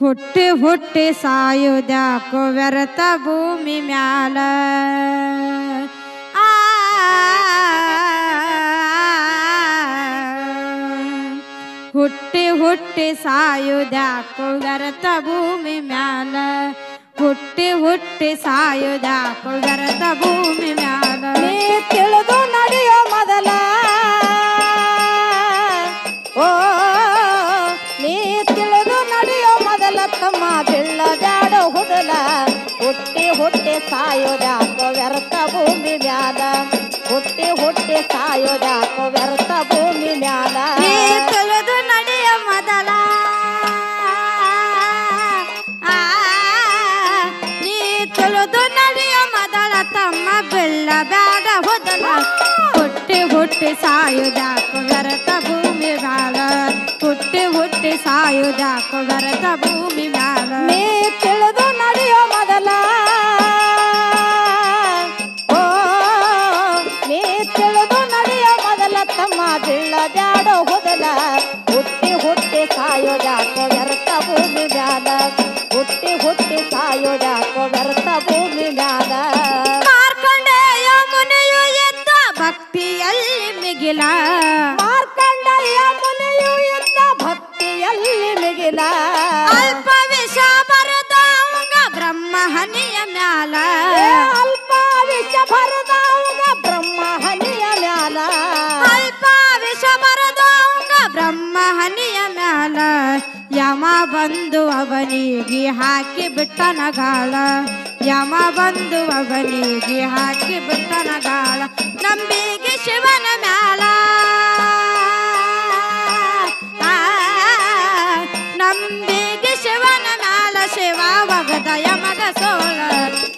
ಹುಟ್ಟಿ ಹುಟ್ಟಿ ಸಾಯುದ್ಯಾಕೋ ವ್ಯರ್ಥ ಭೂಮಿ ಮ್ಯಾಲ ಹುಟ್ಟಿ ಹುಟ್ಟಿ ಸಾಯುದ್ಯಾಕೋ ವ್ಯರ್ಥ ಭೂಮಿ ಮ್ಯಾಲ ಹುಟ್ಟಿ ಹುಟ್ಟಿ ಸಾಯುದ್ಯಾಕೋ ವ್ಯರ್ಥ ಭೂಮಿ ಮ್ಯಾಲ ನೀ ತಿಳಿದು ನಡೆಯೋ ಮೊದಲ ಓ ನೀ ತಿಳಿದು ನಡೆಯೋ ಮೊದಲ ತಮ್ಮ ಬೆಳ್ಳ ಬ್ಯಾಡ ಹುದಲ ಹುಟ್ಟಿ ಹುಟ್ಟಿ ಸಾಯೋದ್ಯಾಕೋ ವ್ಯರ್ಥ ಭೂಮಿ ಮ್ಯಾಲ ಹುಟ್ಟಿ ಹುಟ್ಟಿ ಸಾಯೋದ್ಯಾಕೋ ವ್ಯರ್ಥ ಭೂಮಿ ಮ್ಯಾಲ ನೀ ತಿಳಿದು ನಡೆಯೋ ಮೊದಲ ನೀ ತಿಳಿದು ನಡೆಯೋ ಮೊದಲ ತಮ್ಮ ಬೆಳ್ಳ ಬ್ಯಾಡ ಹುದಲ ಹುಟ್ಟಿ ಹುಟ್ಟಿ ಸಾಯುದ್ಯಾಕೋ ವ್ಯರ್ಥ ಭೂಮಿ ಮ್ಯಾಲ ಹುಟ್ಟಿ ಹುಟ್ಟಿ ಸಾಯುದ್ಯಾಕೋ ವ್ಯರ್ಥ ಭೂಮಿ ಮ್ಯಾಲ ನೀ ತಿಳಿದು ನಡೆಯೋ ಮೊದಲ ಓ ನೀ ತಿಳಿದು ನಡೆಯೋ ಮೊದಲ ತಮ್ಮ ಬೆಳ್ಳ ಬ್ಯಾಡ ಹುದಲ ಹುಟ್ಟಿ ಹುಟ್ಟಿ ಸಾಯೋದ್ಯಾಕೋ ವ್ಯರ್ಥ ಭೂಮಿ ಮ್ಯಾಲ ಹುಟ್ಟಿ ಹುಟ್ಟಿ ಸಾಯೋದ್ಯಾಕೋ ವ್ಯರ್ಥ ಭೂಮಿ ಮ್ಯಾಲ ಮಾರ್ಕಂಡೇಯ ಮುನಿಯು ಎದ್ದ ಭಕ್ತಿಯಲ್ಲಿ ಮಿಗಿಲ ಮಾರ್ಕಂಡೇಯ ಮುನಿಯು ಎದ್ದ ಭಕ್ತಿಯಲ್ಲಿ ಮಿಗಿಲ ಅಲ್ಪ ವಿಷ ಬರದವಂಗ ಬ್ರಹ್ಮ ಹನಿಯ ಮ್ಯಾಲ ಅಲ್ಪ ವಿಷ ಬರದವಂಗ ಬ್ರಹ್ಮ ಹನಿಯ ಮ್ಯಾಲ ಅಲ್ಪ ವಿಷ ಬರದವಂಗ ಬ್ರಹ್ಮ ಹನಿಯ ಮ್ಯಾಲ ಯಮ ಬಂದು ಅವನಿಗೆ ಹಾಕಿ ಬಿಟ್ಟನ ಗಾಳ ಯಮ ಬಂದು ಅವನಿಗೆ ಹಾಕಿ ಬಿಟ್ಟನ ಗಾಳ ನಂಬಿಗೆ ಶಿವನ ಮ್ಯಾಲ ನಂಬಿಗೆ ಶಿವನ ಮ್ಯಾಲ ಶಿವ ಒಗದ ಯಮಗ ಸೋಳ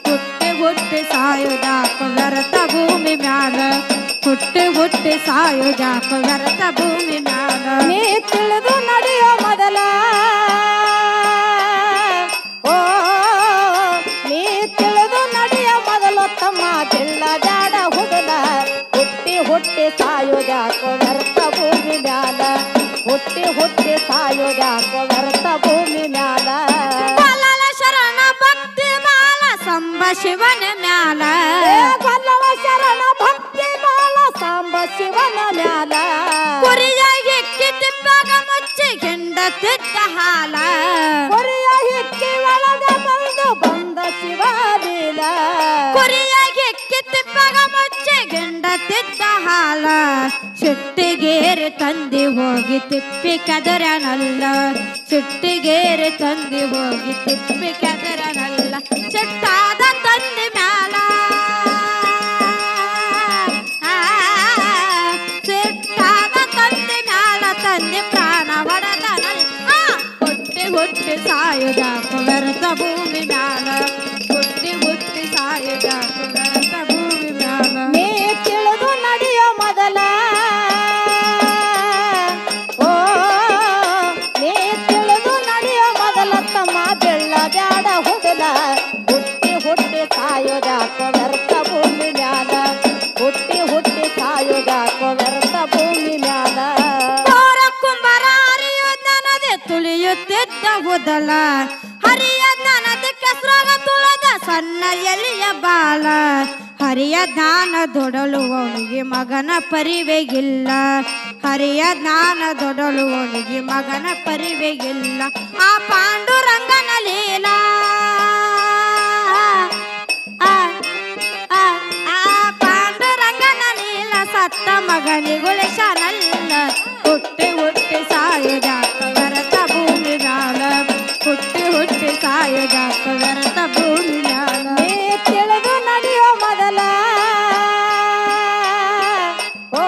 ಹುಟ್ಟಿ ಹುಟ್ಟಿ ಸಾಯುದಾಕ ವ್ಯರ್ಥ ಭೂಮಿ ಮ್ಯಾಲ ಹುಟ್ಟಿ ಹುಟ್ಟಿ ಸಾಯುದಾಕ ವ್ಯರ್ಥ ಭೂಮಿ ಮ್ಯಾಲ ನೀ ತಿಳಿದು ನಡೆಯೋ ಮೊದಲ ಓ ನೀ ತಿಳಿದು ನಡೆಯೋ ಮೊದಲು ತಮ್ಮ ಬೆಳ್ಳ ಬ್ಯಾಡ ಹುದಲ ಹುಟ್ಟಿ ಹುಟ್ಟಿ ಸಾಯುದ್ಯಾಕೋ ವ್ಯರ್ಥ ಭೂಮಿ ಮ್ಯಾಲ ಹುಟ್ಟಿ ಹುಟ್ಟಿ ಸಾಯುದ್ಯಾಕೋ ವ್ಯರ್ಥ ಭೂಮಿ ಮ್ಯಾಲ ಕೊಲ್ಲಲ ಶರಣ ಭಕ್ತಿ ಮಾಲ ಸಂಬ ಶಿವನ ಮ್ಯಾಲ ಕೊಲ್ಲವ ಶರಣ ಭಕ್ತಿ ಮಾಲ ಸಾಂಬ ಶಿವನ ಮ್ಯಾಲ ಕುರಿಯ ಹಿಕ್ಕಿ ತಿಪ್ಪಾಗ ಮುಚ್ಚಿ ಗೆಂಡ ತಿದ್ದ ಹಾಲ ಕುರಿಯ ಹಿಕ್ಕಿ ಒಳಗ ಬಂದು ಬಂದ ಶಿವ ಲೀಲ ಕುರಿಯ ಹಿಕ್ಕಿ ತಿಪ್ಪಾಗ ಮುಚ್ಚಿ ಗೆಂಡ ತಿದ್ದ ಹಾಲ ಸಿಟ್ಟಿಗೇರಿ ತಂದಿ ಹೋಗಿ ತಿಪ್ಪಿ ಕೆದರನಲ್ಲ ಸಿಟ್ಟಿಗೇರಿ ತಂದಿ ಹೋಗಿ ತಿಪ್ಪಿ ಕೆದರನಲ್ಲ ಸಿಟ್ಟಾದ ತಂದಿ ಮ್ಯಾಲ ಸಿಟ್ಟಾದ ತಂದಿ ಮ್ಯಾಲ ತಂದಿ ಪ್ರಾಣ ಹೊಡೆದನಲ್ಲ ಹುಟ್ಟಿ ಹುಟ್ಟಿ ಸಾಯುದಾಕ ವ್ಯರ್ಥ ಭೂಮಿ ಮ್ಯಾಲ ಹುಟ್ಟಿ ಹುಟ್ಟಿ ಸಾಯುದಾಕ ವ್ಯರ್ಥ ಭೂಮಿ ಮ್ಯಾಲ ನೀ ತಿಳಿದು ನಡೆಯೋ ಮೊದಲ ಓ ನೀ ತಿಳಿದು ನಡೆಯೋ ಮೊದಲ ತಮ್ಮ ಬೆಳ್ಳ ಬ್ಯಾಡ ಹುದಲ ಹುಟ್ಟಿ ಹುಟ್ಟಿ ಸಾಯೋದ್ಯಾಕೋ ವ್ಯರ್ಥ ಭೂಮಿ ಮ್ಯಾಲ ಹುಟ್ಟಿ ಹುಟ್ಟಿ ಸಾಯೋದ್ಯಾಕೋ ವ್ಯರ್ಥ ಭೂಮಿ ಮ್ಯಾಲ ಕೋರ ಕುಂಬರ ಹರಿಯುತ್ತ ನದಿ ತುಳಿಯುತ್ತಿದ್ದ ಹುದಲ ಹರಿಯ ನದಿ ಕೆಸರಾಗ ತುಳದ ಸಣ್ಣ ಎಲಿಯ ಬಾಲ ಹರಿಯ ಜ್ಞಾನ ದೊಡಲುವವನಿಗೆ ಮಗನ ಪರಿವೆಗಿಲ್ಲ ಹರಿಯ ಜ್ಞಾನ ದೊಡಲುವವನಿಗೆ ಮಗನ ಪರಿವೆಗಿಲ್ಲ ಆ ಪಾಂಡುರಂಗನ ಲೀಲಾ ಪಾಂಡುರಂಗನ ಲೀಲ ಸತ್ತ ಮಗನಿಗುಳಿಸನಲ್ಲ ಹುಟ್ಟಿ ಹುಟ್ಟಿ ಸಾಯುದಾಕ ವ್ಯರ್ಥ ಭೂಮಿ ಮ್ಯಾಲ ಹುಟ್ಟಿ ಹುಟ್ಟಿ ಸಾಯುದಾಕ ವ್ಯರ್ಥ ಭೂಮಿ ಮ್ಯಾಲ ನೀ ತಿಳಿದು ನಡೆಯೋ ಮೊದಲ ಓ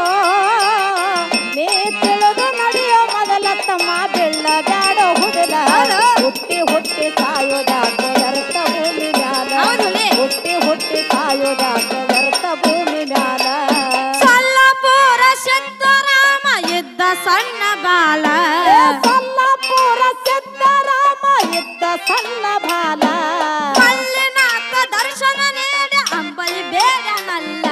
ನೀ ತಿಳಿದು ನಡೆಯೋ ಮೊದಲ ತಮ್ಮ ಬೆಳ್ಳ ಬ್ಯಾಡ ಹುಡುಲ ಹುಟ್ಟಿ ಹುಟ್ಟಿ ಸಾಯೋದಾಕ ವ್ಯರ್ಥ ಭೂಮಿ ಮ್ಯಾಲ ಹುಟ್ಟಿ ಹುಟ್ಟಿ ಸಾಯೋದಾಕ ವ್ಯರ್ಥ ಭೂಮಿ ಮ್ಯಾಲ ಸಲ್ಲಪುರ ಸಿದ್ದರಾಮ ಇದ್ದ ಸಣ್ಣ ಬಾಲ ಸಲ್ಲಪುರ ಸಿದ್ದರಾಮ ಇದ್ದ ಸಣ್ಣ ಬಾಲ ಮಲ್ಲಿನಾಥ ದರ್ಶನ ನೀಡಿ ಅಂಬಲಿ ಬೇಡನಲ್ಲ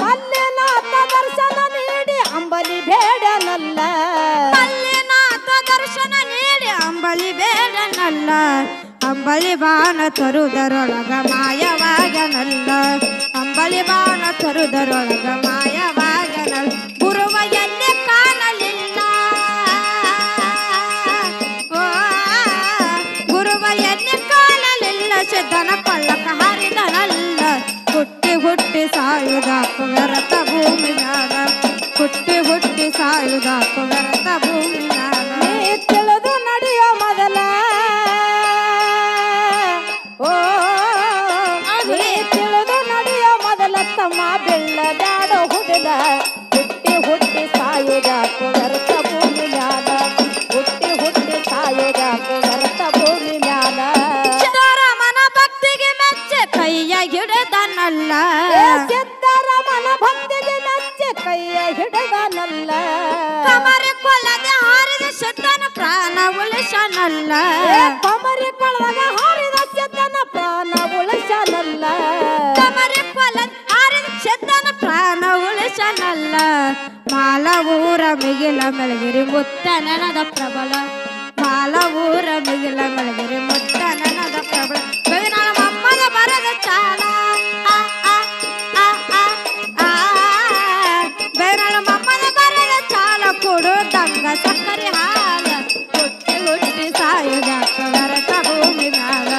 ಮಲ್ಲಿನಾಥ ದರ್ಶನ ನೀಡಿ ಅಂಬಲಿ ಬೇಡನಲ್ಲ ಮಲ್ಲಿನಾಥ ದರ್ಶನ ನೀಡಿ ಅಂಬಲಿ ಬೇಡನಲ್ಲ ಅಂಬಲಿ ಬಾಣ ತರುವುದರೊಳಗ ಮಾಯವಾಗನಲ್ಲ ಅಂಬಲಿ ಬಾಣ ತರುವುದರೊಳಗ ಮಾಯವಾಗನಲ್ಲ ಗುರುವ ಎಲ್ಲಿ ಕಾಣಲಿಲ್ಲ ಗುರುವ ಎಲ್ಲಿ ಕಾಣಲಿಲ್ಲ ಸಿದ್ಧನ ಪಳ್ಳಕ ಹರಿದನಲ್ಲ ಹುಟ್ಟಿ ಹುಟ್ಟಿ ಸಾಯುದಾಕು ವ್ಯರ್ಥ ಭೂಮಿ ಮ್ಯಾಲ ಹುಟ್ಟಿ ಹುಟ್ಟಿ ಸಾಯುದಾಕು ವ್ಯರ್ಥ ಭೂಮಿ ಮ್ಯಾಲ ನೀ ತಿಳಿದು ನಡೆಯೋ ಮೊದಲ ಓ ನೀ ತಿಳಿದು ನಡೆಯೋ ಮೊದಲ ತಮ್ಮ ಬೆಳ್ಳ ಬ್ಯಾಡ ಹುಡುಲ ಹುಟ್ಟಿ ಹುಟ್ಟಿ ಸಾಯುದಾಕು ವ್ಯರ್ಥ ಭೂಮಿ ಮ್ಯಾಲ ಹುಟ್ಟಿ ಹುಟ್ಟಿ ಸಾಯುದಾಕು ವ್ಯರ್ಥ ಭೂಮಿ ಮ್ಯಾಲ ಸಿದ್ದರಾಮನ ಭಕ್ತಿಗೆ ಮೆಚ್ಚೆ ಕೈಯ ಹಿಡಿದನಲ್ಲ ಸಿದ್ದರಾಮನ ಭಕ್ತಿಗೆ ಮೆಚ್ಚೆ ಕೈಯ ಹಿಡಿದನಲ್ಲ ಕಮರಿ ಕೊಲ್ಲದೆ ಹಾರಿದ ಸಿದ್ಧನ ಪ್ರಾಣ ಉಳಿಸನಲ್ಲ ಕಮರಿ ಕೊಳದಾಗ ಹಾರಿದ ಸಿದ್ಧನ ಪ್ರಾಣ ಉಳಿಸನಲ್ಲ ಕಮರಿ ಕೊಲ್ಲದೆ ಹಾರಿದ ಸಿದ್ಧನ ಪ್ರಾಣ ಉಳಿಸನಲ್ಲ ಮಾಲ ಊರ ಮಿಗಿಲ ಮೆಳಗಿರಿ ಮುತ್ತ ನೆನದ ಪ್ರಬಲ ಮಾಲ ಊರ ಮಿಗಿಲ ಮೆಳಗಿರಿ ಮುತ್ತ ನೆನದ ಪ್ರಬಲ ಬೇವಿನಾಳ ಮಮ್ಮದ ಬರದ ಚಾಲ ಬೇವಿನಾಳ ಮಮ್ಮದ ಬರದ ಚಾಲ ಕೊಡು ದಂಗ ಸಕ್ಕರೆ ಹಾಲ ಹುಟ್ಟಿ ಹುಟ್ಟಿ ಸಾಯುದಾಕ ವ್ಯರ್ಥ ಭೂಮಿ ಮ್ಯಾಲ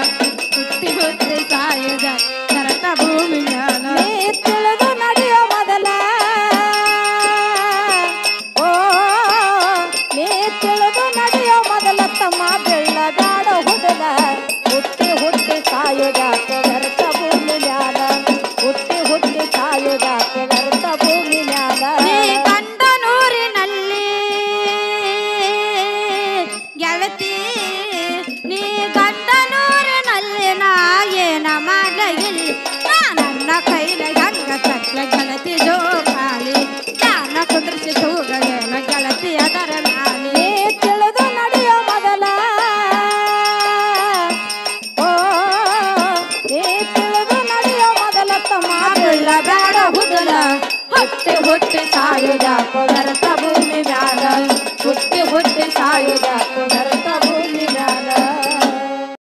ಹುಟ್ಟಿ ಹುಟ್ಟಿ ಸಾಯುದಾಕ ವ್ಯರ್ಥ ಭೂಮಿ ಮ್ಯಾಲ ನೀ ತಿಳಿದು ನಡೆಯೋ ಮೊದಲ ಓ ನೀ ತಿಳಿದು ನಡೆಯೋ ಮೊದಲ ತಮ್ಮ